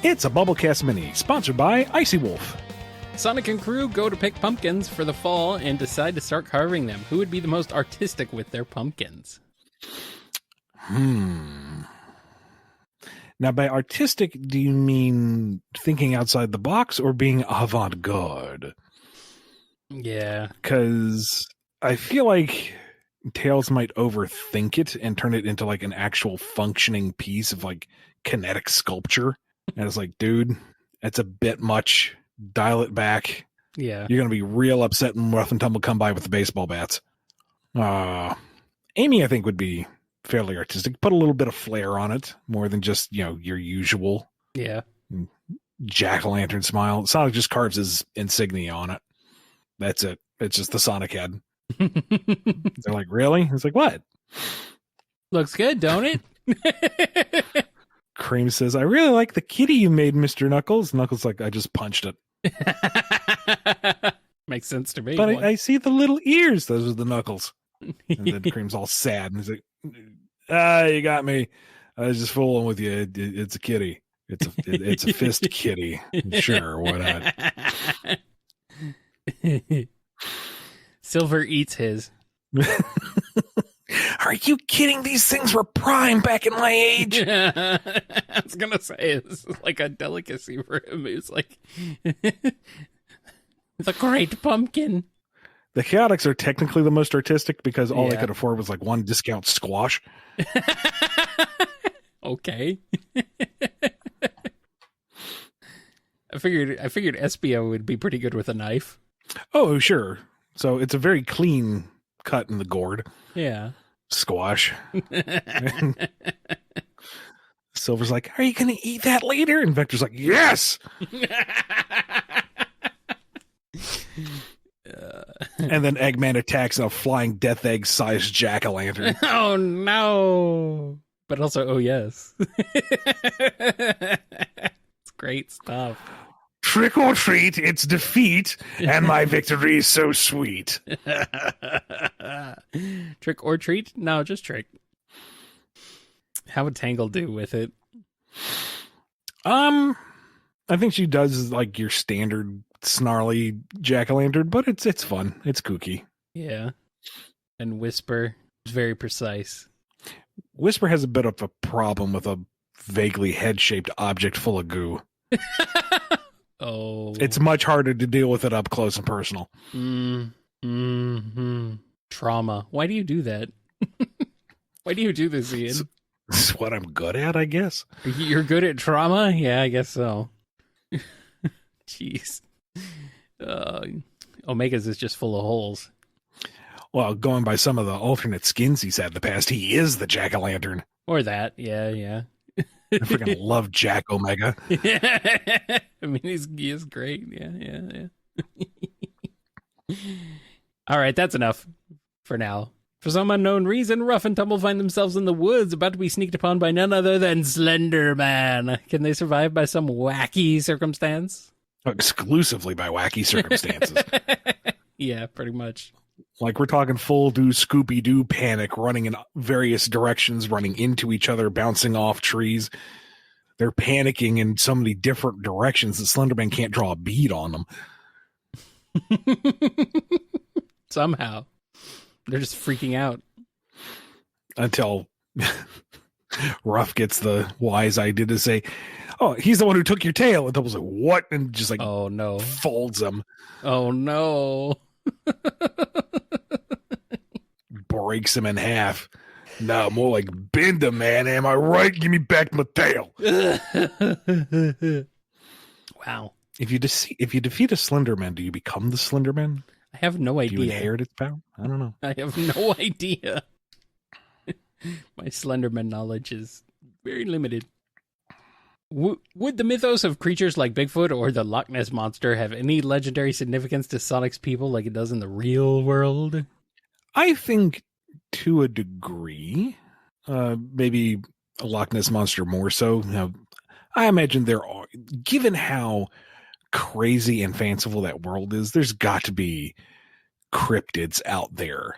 It's a BumbleKast Mini, sponsored by Icy Wolf. Sonic and crew go to pick pumpkins for the fall and decide to start carving them. Who would be the most artistic with their pumpkins? Now, by artistic, do you mean thinking outside the box or being avant-garde? Yeah. Because I feel like Tails might overthink it and turn it into like an actual functioning piece of like kinetic sculpture. And it's like, dude, that's a bit much. Dial it back. Yeah. You're going to be real upset when Rough and Tumble come by with the baseball bats. Amy, I think, would be fairly artistic. Put a little bit of flair on it, more than just, your usual jack-o'-lantern smile. Sonic just carves his insignia on it. That's it. It's just the Sonic head. They're like, really? It's like, what? Looks good, don't it? Cream says, I really like the kitty you made, Mr. Knuckles. Knuckles like, I just punched it. Makes sense to me. But I see the little ears. Those are the Knuckles. And then Cream's all sad. And he's like, you got me. I was just fooling with you. It's a kitty. It's a fist kitty. Sure, why not? Silver eats his. Are you kidding? These things were prime back in my age. I was going to say, this is like a delicacy for him. It's like, the great pumpkin. The Chaotix are technically the most artistic because all they could afford was like one discount squash. Okay. I figured Espio would be pretty good with a knife. Oh, sure. So it's a very clean cut in the gourd. Yeah. Squash. Silver's like, are you going to eat that later? And Vector's like, yes! And then Eggman attacks a flying death egg-sized jack-o'-lantern. Oh, no! But also, oh, yes. It's great stuff. Trick or treat, it's defeat, and my victory is so sweet. Trick or treat? No, just trick. How would Tangle do with it? I think she does like your standard snarly jack-o'-lantern, but it's fun. It's kooky. Yeah. And Whisper is very precise. Whisper has a bit of a problem with a vaguely head-shaped object full of goo. Oh. It's much harder to deal with it up close and personal. Trauma. Why do you do that? Why do you do this, Ian? It's what I'm good at, I guess. You're good at trauma? Yeah, I guess so. Jeez. Omega's is just full of holes. Well, going by some of the alternate skins he's had in the past, he is the jack-o'-lantern. Or that, yeah. I freaking love Jack Omega. I mean, he is great. Yeah. All right, that's enough for now. For some unknown reason, Rough and Tumble find themselves in the woods, about to be sneaked upon by none other than Slender Man. Can they survive by some wacky circumstance? Exclusively by wacky circumstances. Yeah, pretty much. Like, we're talking full-do Scooby-Doo panic, running in various directions, running into each other, bouncing off trees. They're panicking in so many different directions that Slenderman can't draw a bead on them. Somehow. They're just freaking out. Until Ruff gets the wise idea to say, oh, he's the one who took your tail. And Tubble's like, what? And just like, oh, no. Folds him. Oh, no. Breaks him in half. No, more like bend him, man. Am I right? Give me back my tail. Wow. If you defeat a Slenderman, do you become the Slenderman? I have no idea. Do you inherit its power? I don't know. I have no idea. My Slenderman knowledge is very limited. Would the mythos of creatures like Bigfoot or the Loch Ness Monster have any legendary significance to Sonic's people like it does in the real world? I think to a degree, maybe a Loch Ness Monster more so. I imagine there are, given how crazy and fanciful that world is, there's got to be cryptids out there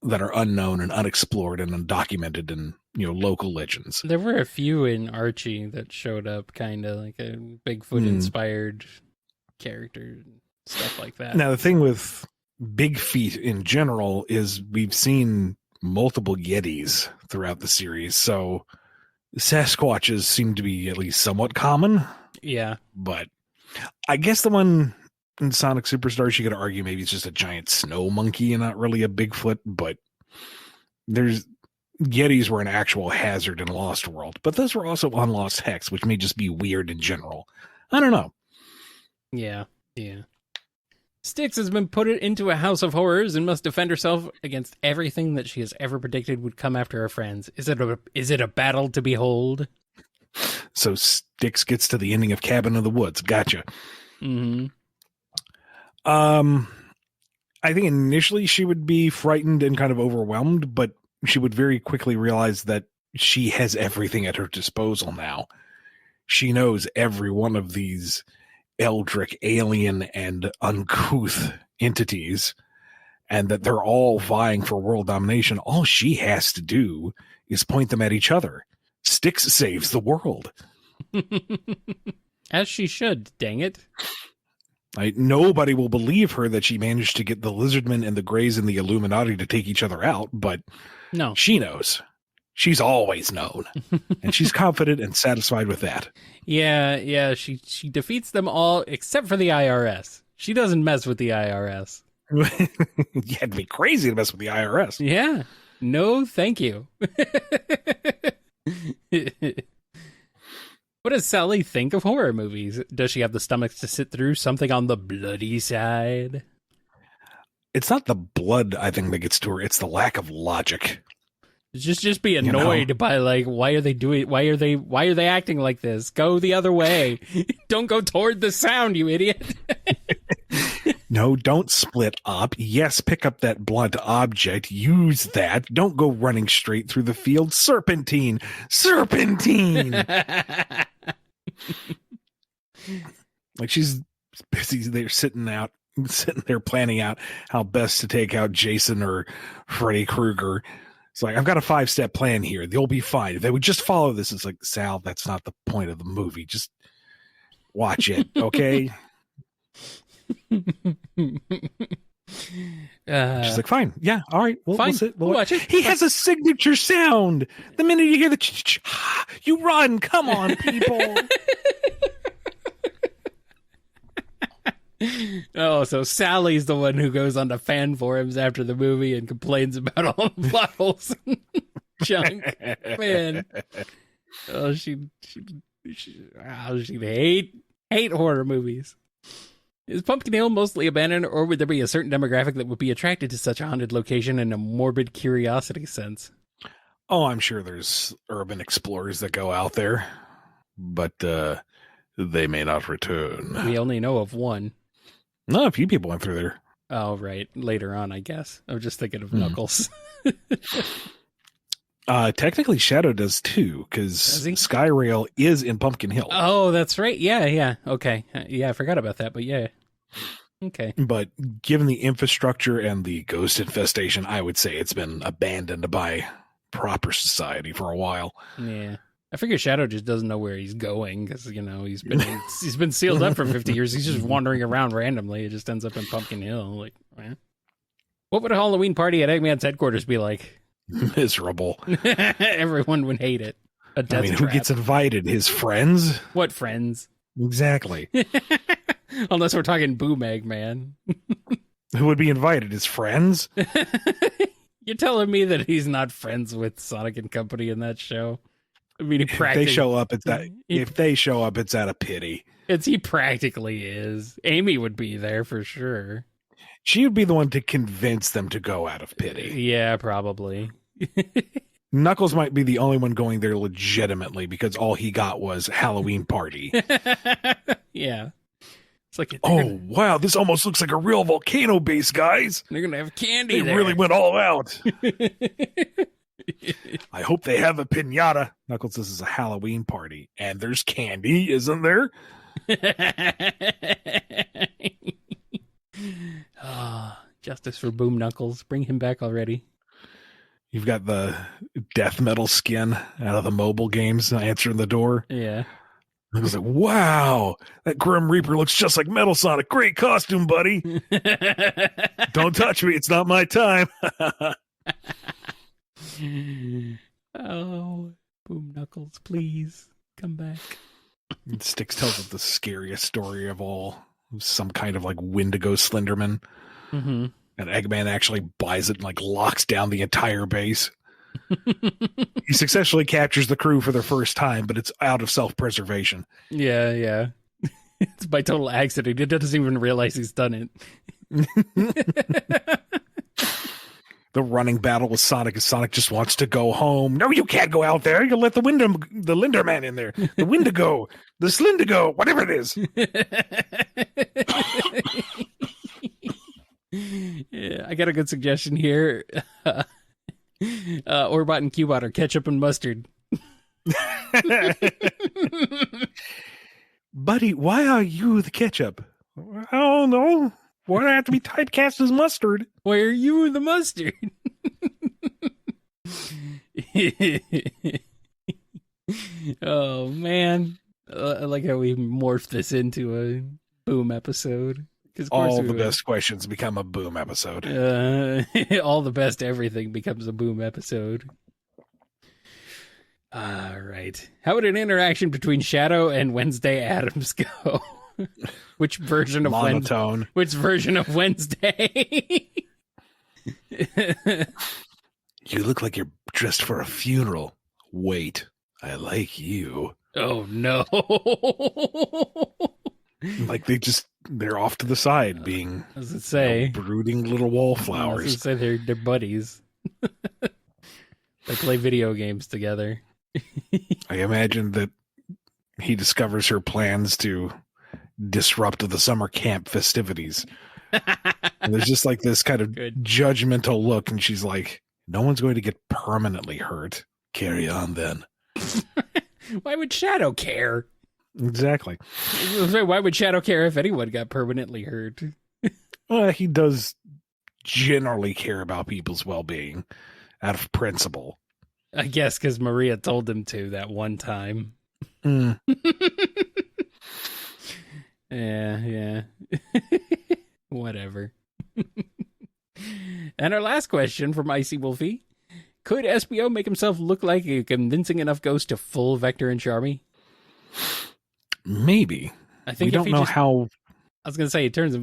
that are unknown and unexplored and undocumented in, local legends. There were a few in Archie that showed up, kind of like a Bigfoot-inspired character, stuff like that. Now, the thing with big feet in general is we've seen multiple Yetis throughout the series, so Sasquatches seem to be at least somewhat common. Yeah. But I guess the one in Sonic Superstars, you could argue maybe it's just a giant snow monkey and not really a Bigfoot, but there's Yetis were an actual hazard in Lost World, but those were also on Lost Hex, which may just be weird in general. I don't know. Yeah. Styx has been put into a house of horrors and must defend herself against everything that she has ever predicted would come after her friends. Is it a battle to behold? So Styx gets to the ending of Cabin in the Woods. Gotcha. Mm-hmm. I think initially she would be frightened and kind of overwhelmed, but she would very quickly realize that she has everything at her disposal now. She knows every one of these eldritch, alien, and uncouth entities, and that they're all vying for world domination. All she has to do is point them at each other. Styx saves the world. As she should, dang it. Nobody will believe her that she managed to get the Lizardmen and the Greys and the Illuminati to take each other out, but no, she knows. She's always known, and she's confident and satisfied with that. Yeah, she defeats them all except for the IRS. She doesn't mess with the IRS. You had to be crazy to mess with the IRS. Yeah. No, thank you. What does Sally think of horror movies? Does she have the stomach to sit through something on the bloody side? It's not the blood, I think, that gets to her. It's the lack of logic. Just be annoyed by, like, why are they acting like this? Go the other way. Don't go toward the sound, you idiot. No, don't split up. Yes, pick up that blunt object. Use that. Don't go running straight through the field. Serpentine. Like, she's busy there sitting there planning out how best to take out Jason or Freddy Krueger. It's like, I've got a 5-step plan here. They'll be fine. If they would just follow this, it's like, Sal, that's not the point of the movie. Just watch it, okay? She's like, fine. Yeah, all right. We'll sit. We'll watch it. He has a signature sound. The minute you hear the you run. Come on, people. Oh, so Sally's the one who goes on to fan forums after the movie and complains about all the plot holes and junk. Man. Oh, she'd hate horror movies. Is Pumpkin Hill mostly abandoned, or would there be a certain demographic that would be attracted to such a haunted location in a morbid curiosity sense? Oh, I'm sure there's urban explorers that go out there, but they may not return. We only know of one. No, a few people went through there. Oh, right. Later on, I guess. I was just thinking of Knuckles. Technically, Shadow does too, because Skyrail is in Pumpkin Hill. Oh, that's right. Yeah. Okay. Yeah, I forgot about that, but yeah. Okay. But given the infrastructure and the ghost infestation, I would say it's been abandoned by proper society for a while. Yeah. I figure Shadow just doesn't know where he's going because, he's been sealed up for 50 years. He's just wandering around randomly. It just ends up in Pumpkin Hill. Like, what would a Halloween party at Eggman's headquarters be like? Miserable. Everyone would hate it. Who gets invited? His friends? What friends? Exactly. Unless we're talking Boom Eggman. Who would be invited? His friends? You're telling me that he's not friends with Sonic and Company in that show? I mean, if they show up, it's out of pity. He practically is. Amy would be there for sure. She would be the one to convince them to go out of pity. Yeah, probably. Knuckles might be the only one going there legitimately because all he got was Halloween party. Yeah. It's like, wow, this almost looks like a real volcano base, guys. They're going to have candy They really went all out. I hope they have a piñata. Knuckles, this is a Halloween party. And there's candy, isn't there? Justice for Boom Knuckles. Bring him back already. You've got the death metal skin out of the mobile games answering the door. Yeah. I was like, wow, that Grim Reaper looks just like Metal Sonic. Great costume, buddy. Don't touch me. It's not my time. Oh, Boom Knuckles, please come back. Styx tells us the scariest story of all. Some kind of like Wendigo Slenderman. Mm-hmm. And Eggman actually buys it and like locks down the entire base. He successfully captures the crew for their first time, but it's out of self-preservation. Yeah. It's by total accident. He doesn't even realize he's done it. The running battle with Sonic is Sonic just wants to go home. No, you can't go out there. You'll let the Linderman in there. The Wendigo, the Slendigo, whatever it is. Yeah, I got a good suggestion here. Orbot and Cubot are ketchup and mustard. Buddy, why are you the ketchup? I don't know. Why do I have to be typecast as mustard? Why are you the mustard? Oh, man. I like how we morphed this into a Boom episode. All the best questions become a Boom episode. All the best everything becomes a Boom episode. All right. How would an interaction between Shadow and Wednesday Addams go? Which version of Monotone. Which version of Wednesday? You look like you're dressed for a funeral. Wait, I like you. Oh, no. Like they're off to the side being, as it say, brooding little wallflowers. As it say, they're buddies. They play video games together. I imagine that he discovers her plans to disrupt the summer camp festivities. And there's just like this kind of judgmental look, and she's like, no one's going to get permanently hurt. Carry on then. Why would Shadow care? Exactly. Why would Shadow care if anyone got permanently hurt? Well, he does generally care about people's well-being out of principle. I guess because Maria told him to that one time. Mm. Yeah. Whatever. And our last question from Icy Wolfie. Could SBO make himself look like a convincing enough ghost to fool Vector and Charmy? Maybe. I think we don't know how. I was going to say he turns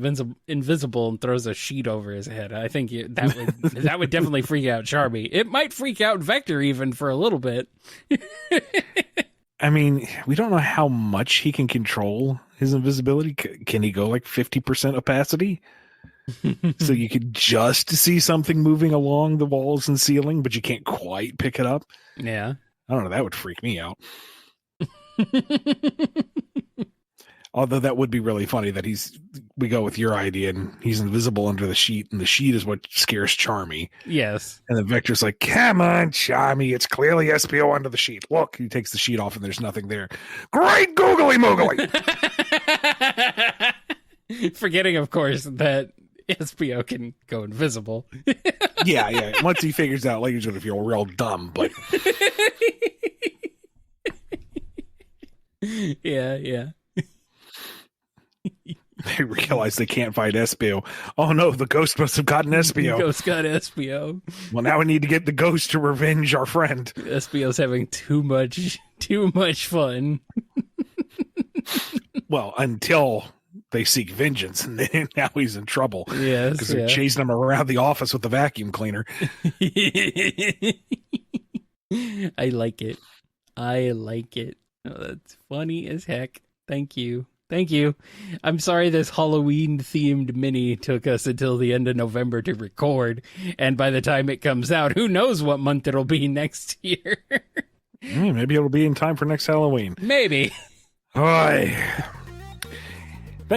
invisible and throws a sheet over his head. I think that would definitely freak out Charmy. It might freak out Vector even for a little bit. I mean, we don't know how much he can control his invisibility. Can he go like 50% opacity? So you could just see something moving along the walls and ceiling, but you can't quite pick it up. Yeah. I don't know. That would freak me out. Although that would be really funny that we go with your idea and he's invisible under the sheet, and the sheet is what scares Charmy. Yes. And then Vector's like, come on, Charmy, it's clearly SPO under the sheet. Look, he takes the sheet off and there's nothing there. Great googly moogly! Forgetting, of course, that SPO can go invisible. Yeah. Once he figures out later, he's going to feel real dumb, but... Yeah. They realize they can't fight SPO. Oh no, the ghost must have gotten SPO. The ghost got SPO. Well, now we need to get the ghost to revenge our friend. SPO's having too much fun. Well, until they seek vengeance, and then now he's in trouble. Yes, because they're chasing him around the office with the vacuum cleaner. I like it. Oh, that's funny as heck. Thank you. I'm sorry this Halloween-themed mini took us until the end of November to record, and by the time it comes out, who knows what month it'll be next year. Maybe it'll be in time for next Halloween. Maybe. Thank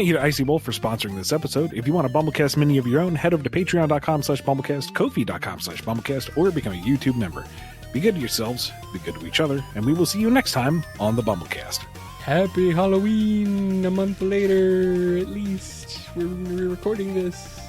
you to Icy Wolf for sponsoring this episode. If you want a BumbleKast Mini of your own, head over to patreon.com/BumbleKast, ko-fi.com/BumbleKast, or become a YouTube member. Be good to yourselves, be good to each other, and we will see you next time on the BumbleKast. Happy Halloween a month later, at least. We're recording this.